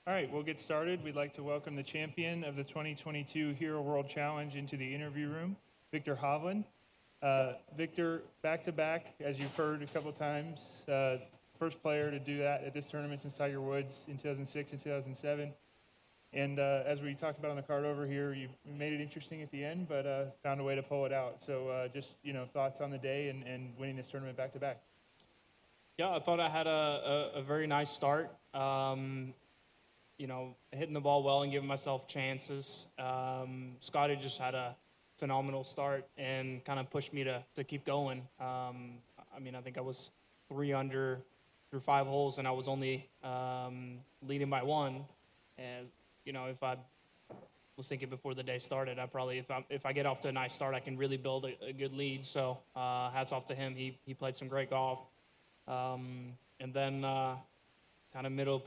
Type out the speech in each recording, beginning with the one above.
All right, we'll get started. We'd like to welcome the champion of the 2022 Hero World Challenge into the interview room, Viktor Hovland. Viktor, back-to-back, as you've heard a couple times, first player to do that at this tournament since Tiger Woods in 2006 and 2007. And as we talked about on the card over here, you made it interesting at the end, but found a way to pull it out. So just, thoughts on the day and winning this tournament back-to-back. Yeah, I thought I had a very nice start. Hitting the ball well and giving myself chances. Scottie just had a phenomenal start and kind of pushed me to keep going. I think I was 3 under through 5 holes, and I was only leading by 1. And if I was thinking before the day started, I probably, if I get off to a nice start, I can really build a good lead. So hats off to him. He played some great golf. And then kind of middle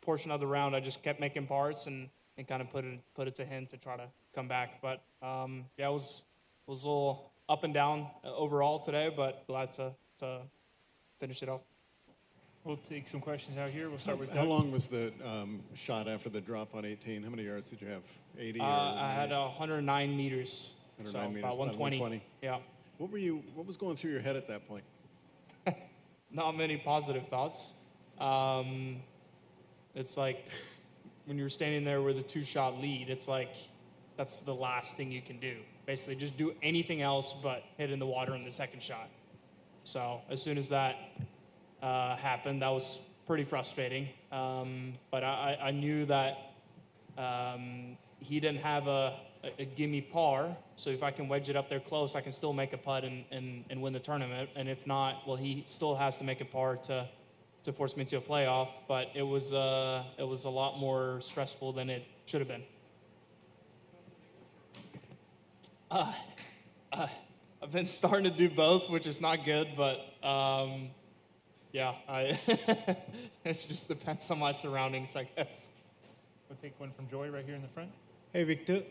portion of the round, I just kept making parts and kind of put it to him to try to come back. But it was a little up and down overall today, but glad to finish it off. We'll take some questions out here. We'll start with How long was the shot after the drop on 18? How many yards did you have? 80? I had 109 meters. 109 meters, about 120. Yeah. What was going through your head at that point? Not many positive thoughts. It's like when you're standing there with a 2-shot lead, it's like that's the last thing you can do. Basically, just do anything else but hit in the water in the second shot. So as soon as that happened, that was pretty frustrating. But I knew that he didn't have a gimme par, so if I can wedge it up there close, I can still make a putt and win the tournament. And if not, well, he still has to make a par to force me to a playoff. But it was a lot more stressful than it should have been. I've been starting to do both, which is not good, but it just depends on my surroundings, I guess. We'll take one from Joy right here in the front. Hey, Viktor.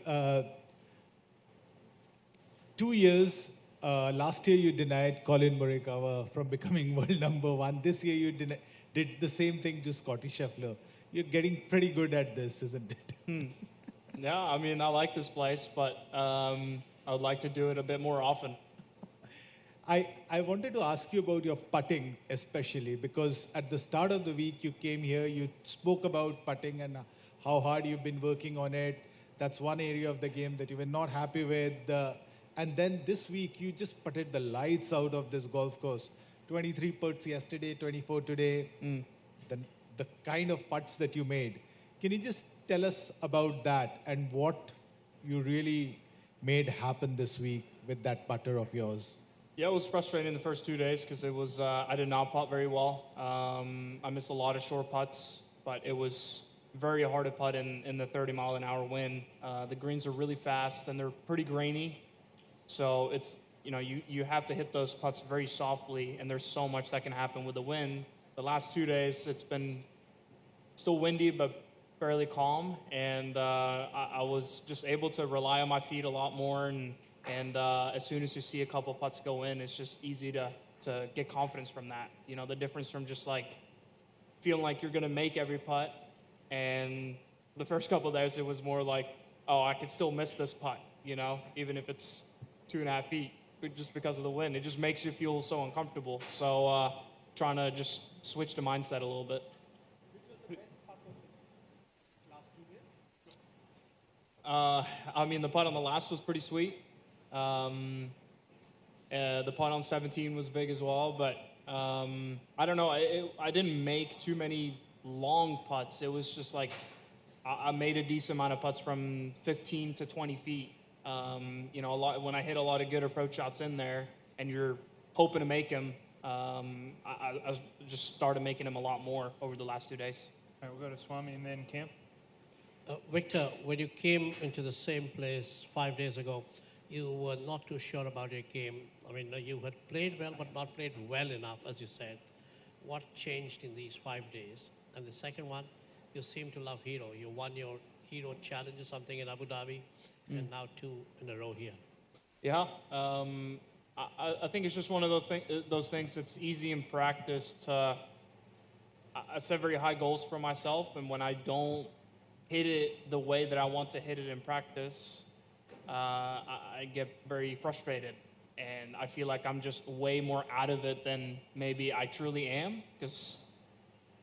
2 years, last year you denied Colin Morikawa from becoming world number 1. This year you did the same thing to Scottie Scheffler. You're getting pretty good at this, isn't it? Yeah, I like this place, but I would like to do it a bit more often. I wanted to ask you about your putting especially, because at the start of the week you came here, you spoke about putting and how hard you've been working on it. That's one area of the game that you were not happy with. And then this week you just putted the lights out of this golf course. 23 putts yesterday, 24 today. The kind of putts that you made. Can you just tell us about that and what you really made happen this week with that putter of yours? Yeah, it was frustrating the first 2 days because it was I did not putt very well. I missed a lot of short putts, but it was very hard to putt in the 30-mile-an-hour wind. The greens are really fast and they're pretty grainy, so it's you have to hit those putts very softly, and there's so much that can happen with the wind. The last 2 days, it's been still windy but fairly calm, and I was just able to rely on my feet a lot more. And as soon as you see a couple putts go in, it's just easy to get confidence from that. The difference from just like feeling like you're going to make every putt, and the first couple of days it was more like, oh, I could still miss this putt, even if it's 2.5 feet, just because of the wind. It just makes you feel so uncomfortable. So trying to just switch the mindset a little bit. The putt on the last was pretty sweet. The putt on 17 was big as well, but I don't know. I didn't make too many long putts. It was just like I made a decent amount of putts from 15 to 20 feet. When I hit a lot of good approach shots in there, and you're hoping to make them, I just started making them a lot more over the last 2 days. All right, we'll go to Swami and then Camp. Viktor, when you came into the same place 5 days ago, you were not too sure about your game. You had played well, but not played well enough, as you said. What changed in these 5 days? And the second one, you seem to love Hero. You won your Hero Challenge or something in Abu Dhabi, and now 2 in a row here. Yeah, I think it's just one of those things that's easy in practice to I set very high goals for myself, and when I don't hit it the way that I want to hit it in practice, I get very frustrated. And I feel like I'm just way more out of it than maybe I truly am. Because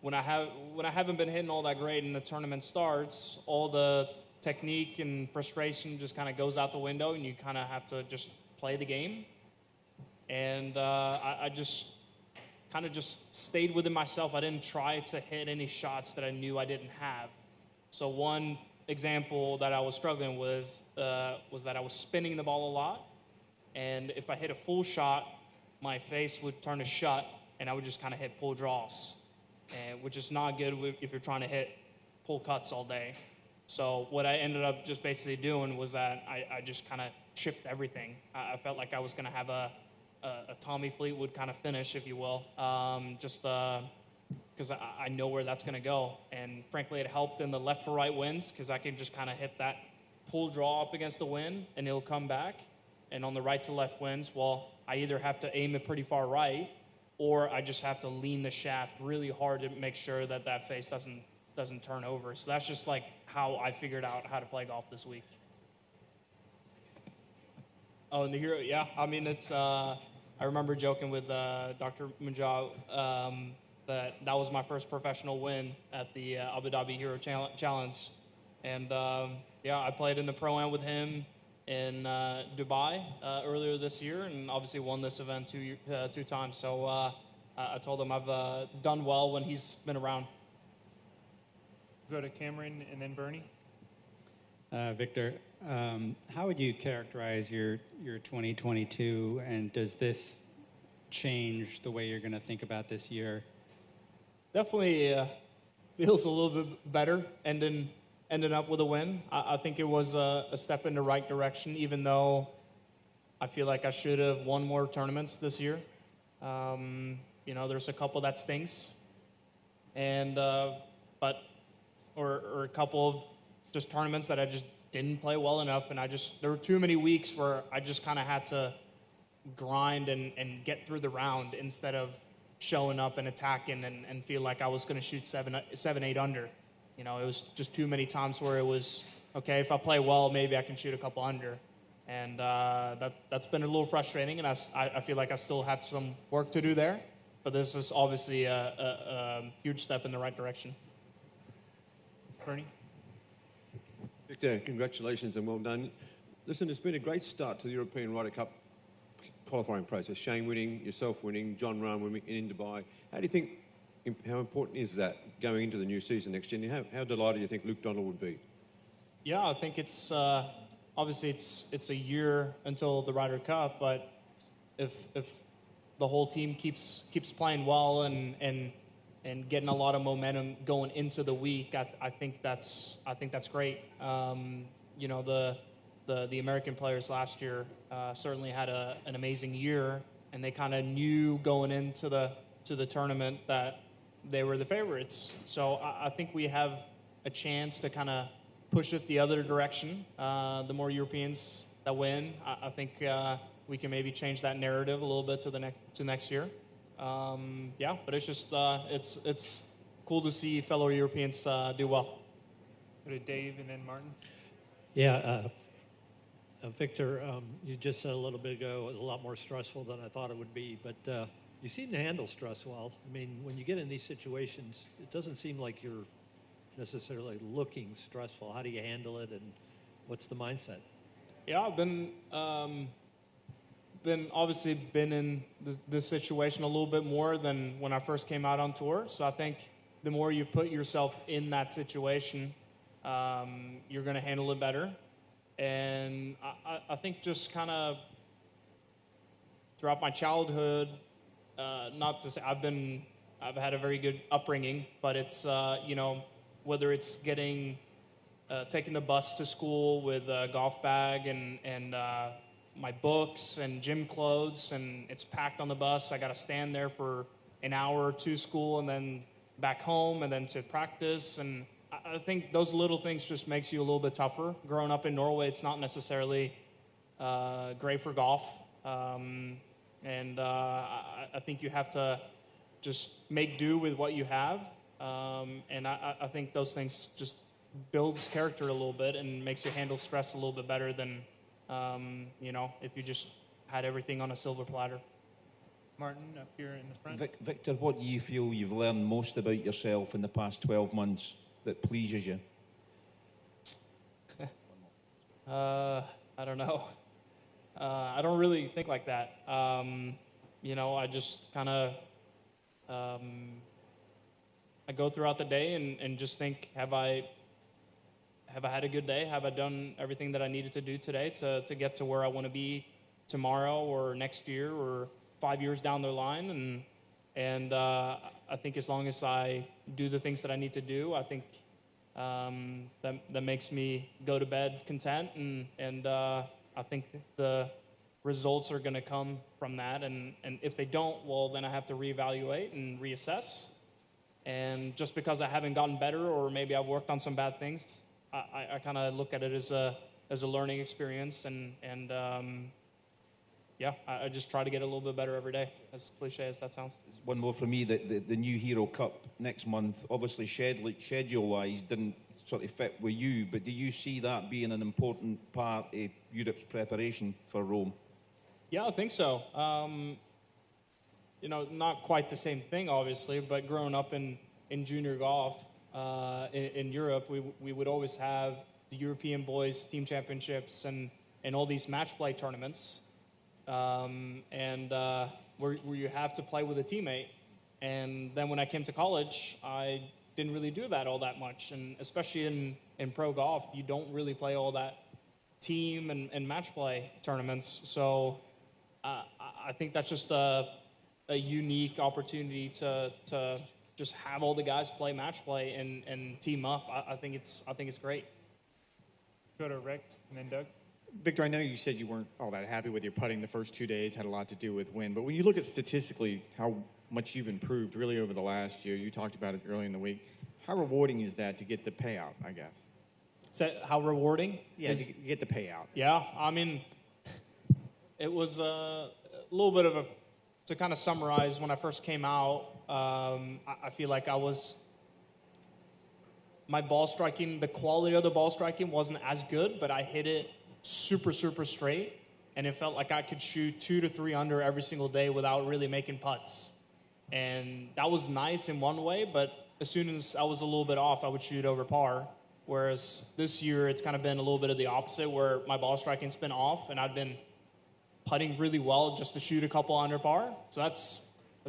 when I haven't been hitting all that great and the tournament starts, all the technique and frustration just kind of goes out the window, and you kind of have to just play the game. And I just kind of just stayed within myself. I didn't try to hit any shots that I knew I didn't have. So one example that I was struggling with was that I was spinning the ball a lot. And if I hit a full shot, my face would turn to shut, and I would just kind of hit pull draws, which is not good if you're trying to hit pull cuts all day. So what I ended up just basically doing was that I just kind of chipped everything. I felt like I was going to have a Tommy Fleetwood kind of finish, if you will, just because I know where that's going to go. And frankly, it helped in the left to right winds because I can just kind of hit that pull draw up against the wind, and it'll come back. And on the right to left winds, well, I either have to aim it pretty far right, or I just have to lean the shaft really hard to make sure that that face doesn't turn over. So that's just like how I figured out how to play golf this week. Oh, and the hero, yeah. I mean, it's. I remember joking with Dr. Munjal that was my first professional win at the Abu Dhabi Hero Challenge, and yeah, I played in the Pro-Am with him in Dubai earlier this year, and obviously won this event two times. So I told him I've done well when he's been around. Go to Cameron and then Bernie. Victor, how would you characterize your 2022, and does this change the way you're going to think about this year? Definitely feels a little bit better ending up with a win. I think it was a step in the right direction, even though I feel like I should have won more tournaments this year. There's a couple that stinks, and or a couple of just tournaments that I just didn't play well enough, and there were too many weeks where I just kind of had to grind and get through the round instead of showing up and attacking and feel like I was going to shoot 7-8 under. It was just too many times where it was, okay, if I play well, maybe I can shoot a couple under. And that's been a little frustrating, and I feel like I still have some work to do there. But this is obviously a huge step in the right direction. Bernie? Victor, congratulations and well done. Listen, it's been a great start to the European Ryder Cup qualifying process. Shane winning, yourself winning, John Rahm winning in Dubai. How do you think, how important is that going into the new season next year? And how delighted do you think Luke Donald would be? Yeah, I think it's obviously it's a year until the Ryder Cup, but if the whole team keeps playing well and getting a lot of momentum going into the week, I think that's great. The American players last year certainly had an amazing year, and they kind of knew going into the tournament that they were the favorites. So I think we have a chance to kind of push it the other direction. The more Europeans that win, I think we can maybe change that narrative a little bit to next year. But it's just it's cool to see fellow Europeans do well. Go to Dave and then Martin. Yeah, Victor, you just said a little bit ago it was a lot more stressful than I thought it would be, but you seem to handle stress well. I mean, when you get in these situations, it doesn't seem like you're necessarily looking stressful. How do you handle it, and what's the mindset? Yeah, I've been in this situation a little bit more than when I first came out on tour. So I think the more you put yourself in that situation, you're going to handle it better. And I think just kind of throughout my childhood, not to say I've had a very good upbringing, but it's whether it's taking the bus to school with a golf bag and my books and gym clothes, and it's packed on the bus. I got to stand there for an hour to school and then back home and then to practice. And I think those little things just makes you a little bit tougher. Growing up in Norway, it's not necessarily great for golf. I think you have to just make do with what you have And I think those things just builds character a little bit and makes you handle stress a little bit better than, if you just had everything on a silver platter. Martin, up here in the front. Victor, what do you feel you've learned most about yourself in the past 12 months that pleases you? I don't know. I don't really think like that. I just kind of, I go throughout the day and just think, have I had a good day? Have I done everything that I needed to do today to get to where I want to be tomorrow or next year or 5 years down the line? And I think as long as I do the things that I need to do, I think that makes me go to bed content, and I think the results are going to come from that. And if they don't, well, then I have to reevaluate and reassess. And just because I haven't gotten better, or maybe I've worked on some bad things, I kind of look at it as a learning experience, and I just try to get a little bit better every day, as cliche as that sounds. One more from me, the new Hero Cup next month, obviously schedule-wise didn't sort of fit with you, but do you see that being an important part of Europe's preparation for Rome? Yeah, I think so. Not quite the same thing, obviously, but growing up in junior golf in Europe, we would always have the European boys team championships and all these match play tournaments, where you have to play with a teammate. And then when I came to college, I didn't really do that all that much. And especially in pro golf, you don't really play all that team and match play tournaments. So I think that's just a unique opportunity to just have all the guys play match play and team up. I think it's great. Go to Rick and then Doug. Victor, I know you said you weren't all that happy with your putting the first 2 days, had a lot to do with wind, but when you look at statistically how much you've improved really over the last year, you talked about it earlier in the week, how rewarding is that to get the payout, I guess? So how rewarding? Yeah, to get the payout. Yeah, I mean, it was a little bit of to kind of summarize, when I first came out, I feel like my ball striking, the quality of the ball striking wasn't as good, but I hit it super, super straight, and it felt like I could shoot 2 to 3 under every single day without really making putts. And that was nice in one way, but as soon as I was a little bit off, I would shoot over par. Whereas this year, it's kind of been a little bit of the opposite, where my ball striking's been off, and I've been putting really well just to shoot a couple under par. So that's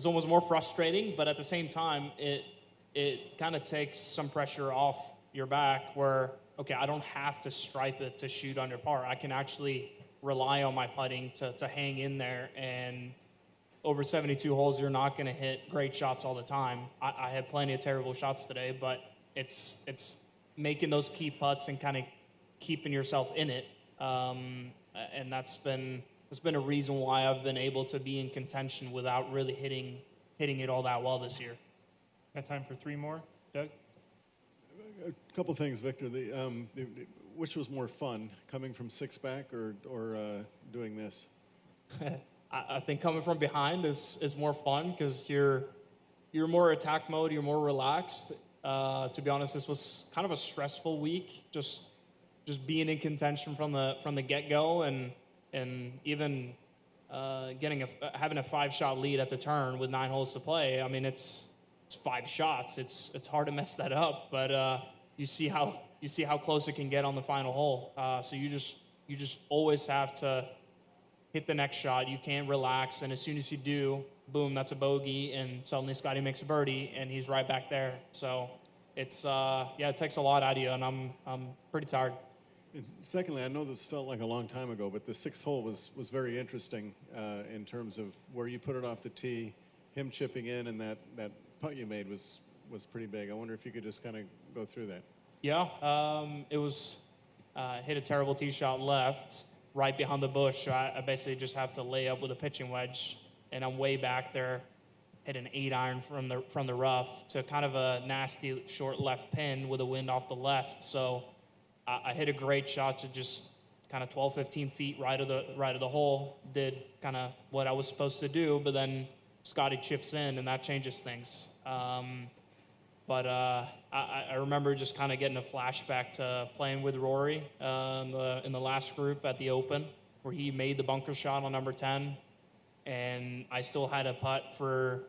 almost more frustrating, but at the same time, it kind of takes some pressure off your back where, okay, I don't have to stripe it to shoot under par. I can actually rely on my putting to hang in there. And over 72 holes, you're not going to hit great shots all the time. I had plenty of terrible shots today, but it's making those key putts and kind of keeping yourself in it. And that's been a reason why I've been able to be in contention without really hitting it all that well this year. Got time for 3 more. Doug? A couple things, Victor. Which was more fun, coming from six back or doing this? I think coming from behind is more fun because you're more attack mode, you're more relaxed. To be honest, this was kind of a stressful week, just being in contention from the get-go, and even having a 5-shot lead at the turn with 9 holes to play. I mean, it's 5 shots. It's hard to mess that up, but you see how close it can get on the final hole. So you just always have to hit the next shot. You can't relax, and as soon as you do, boom, that's a bogey, and suddenly Scottie makes a birdie, and he's right back there. So it's it takes a lot out of you, and I'm pretty tired. Secondly, I know this felt like a long time ago, but the 6th hole was very interesting in terms of where you put it off the tee, him chipping in, and that putt you made was pretty big. I wonder if you could just kind of go through that. Yeah, it was hit a terrible tee shot left, right behind the bush. So I basically just have to lay up with a pitching wedge, and I'm way back there, hit an 8-iron from the rough to kind of a nasty short left pin with a wind off the left. So I hit a great shot to just kind of 12, 15 feet right of the hole. Did kind of what I was supposed to do, but then Scottie chips in, and that changes things. But I remember just kind of getting a flashback to playing with Rory in the last group at the Open, where he made the bunker shot on number 10, and I still had a putt for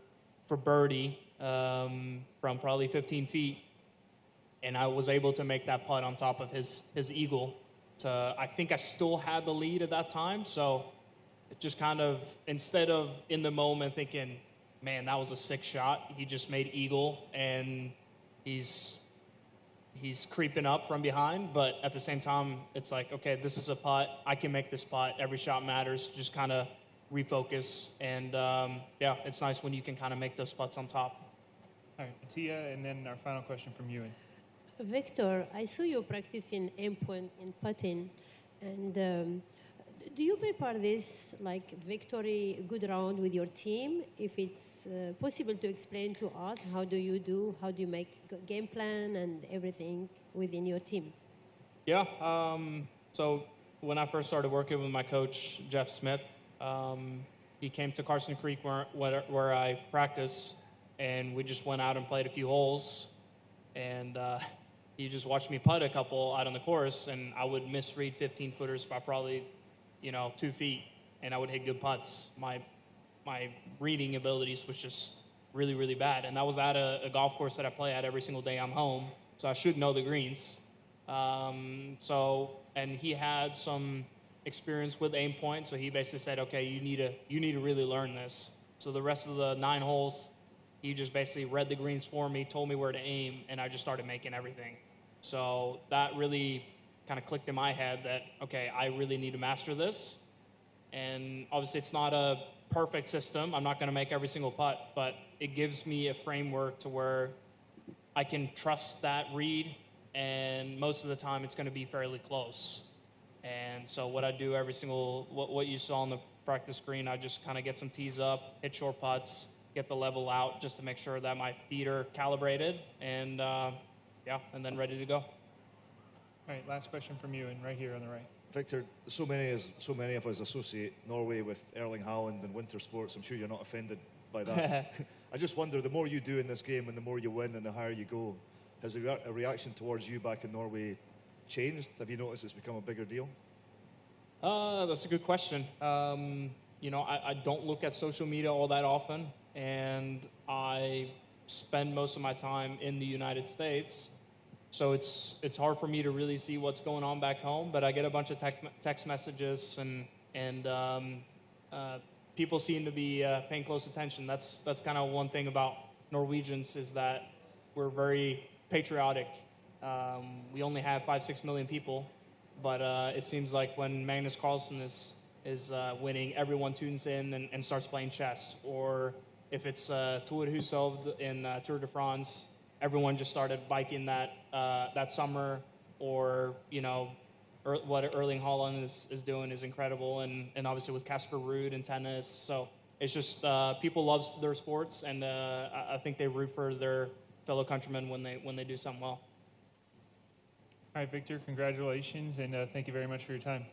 birdie from probably 15 feet, and I was able to make that putt on top of his eagle. I think I still had the lead at that time, so it just kind of, instead of in the moment thinking, man, that was a sick shot, he just made eagle, and he's creeping up from behind, but at the same time, it's like, okay, this is a putt, I can make this putt, every shot matters, just kind of refocus, and yeah, it's nice when you can kind of make those putts on top. All right, Tia, and then our final question from Ewan. Victor, I saw you practicing aim point in putting, and do you prepare this like victory good round with your team? If it's possible to explain to us, how do you make game plan and everything within your team? Yeah, so when I first started working with my coach, Jeff Smith, he came to Carson Creek where I practice, and we just went out and played a few holes, and he just watched me putt a couple out on the course, and I would misread 15-footers by probably 2 feet, and I would hit good putts. My reading abilities was just really, really bad, and that was at a golf course that I play at every single day I'm home, so I should know the greens. And he had some experience with aim point, so he basically said, okay, you need to really learn this. So the rest of the 9 holes, he just basically read the greens for me, told me where to aim, and I just started making everything. So that really kind of clicked in my head that, okay, I really need to master this. And obviously it's not a perfect system. I'm not going to make every single putt, but it gives me a framework to where I can trust that read, and most of the time it's going to be fairly close. And so what I do what you saw on the practice green, I just kind of get some tees up, hit short putts, get the level out just to make sure that my feet are calibrated, and and then ready to go. All right, last question from you, and right here on the right. Victor, so many of us associate Norway with Erling Haaland and winter sports. I'm sure you're not offended by that. I just wonder, the more you do in this game and the more you win and the higher you go, has a reaction towards you back in Norway changed? Have you noticed it's become a bigger deal? That's a good question. I don't look at social media all that often, and I spend most of my time in the United States. So it's hard for me to really see what's going on back home, but I get a bunch of text messages, and people seem to be paying close attention. That's kind of one thing about Norwegians, is that we're very patriotic. We only have 5-6 million people, but it seems like when Magnus Carlsen is winning, everyone tunes in and starts playing chess. Or if it's Thor Hushovd in Tour de France, everyone just started biking that summer. Or what Erling Haaland is doing is incredible, and obviously with Casper Ruud in tennis. So it's just people love their sports, and I think they root for their fellow countrymen when they do something well. All right, Victor, congratulations, and thank you very much for your time.